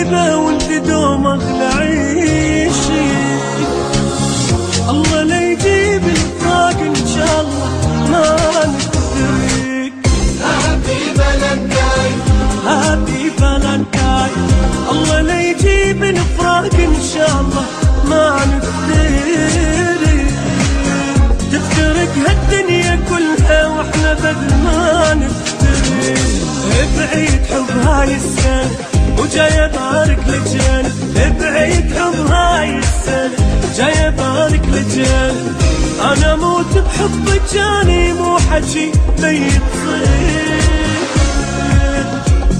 حبيبه وانت دوم اغلى عيشي. الله لا يجيب الفراق ان شاء الله ما نفترق. هابي فالنتاين هابي فالنتاين. الله لا يجيب الفراق ان شاء الله ما نفترق. تفترق هالدنيا كلها واحنا بدل ما نفترق. بعيد حب هاي السنة وجاي بارك لجنة. بعيد حب هاي السنة جاي بارك لجنة. انا موت بحبك جاني مو حكي ميت صير.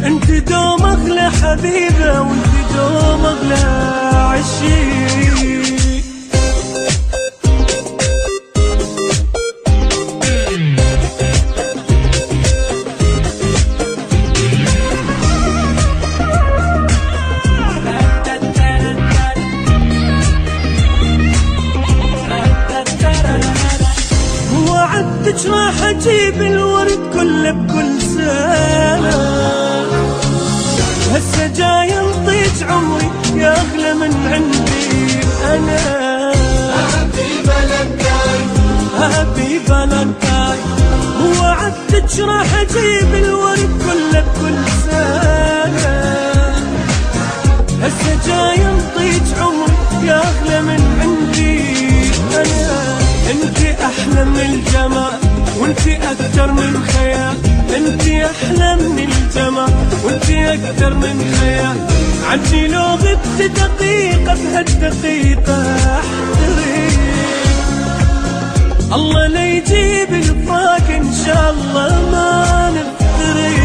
انت دوم اغلى حبيبه وانت دوم اغلى عشيق. وعدتك راح اجيب الورد كله بكل سنة. هسه جاي انطيك عمري يا اغلى من عندي انا. هابي فالنتاين هابي فالنتاين. وعدتك راح اجيب الورد كله بكل سنة. هسه جاي انطيك عمري يا اغلى من عندي انا. انت احلى من الجمال وانت اكتر من خيال. انت احلى من الجمال وانت اكتر من خيال. عني لو غبت دقيقة بهالدقيقة احترق. الله لا يجيب الفراق ان شاء الله ما نفترق.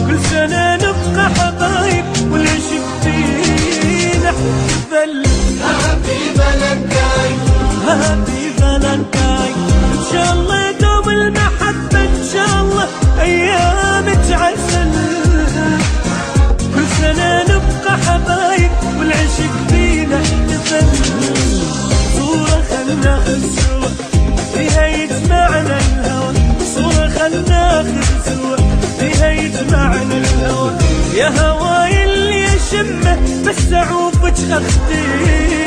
كل سنة نبقى حبايب والعشق فينا احتفل. هابي فالنتاين هابي فالنتاين. ان شاء الله دوم المحبة ان شاء الله ايامك عسل. كل سنة نبقى حبايب والعشق فينا احتفل. صورة خلنا ناخذ سوا فيها يجمعنا الهوى. صورة خلنا ناخذ سوا فيها يجمعنا الهوى. يا هواي اللي اشمه بس اعوفك اختيني.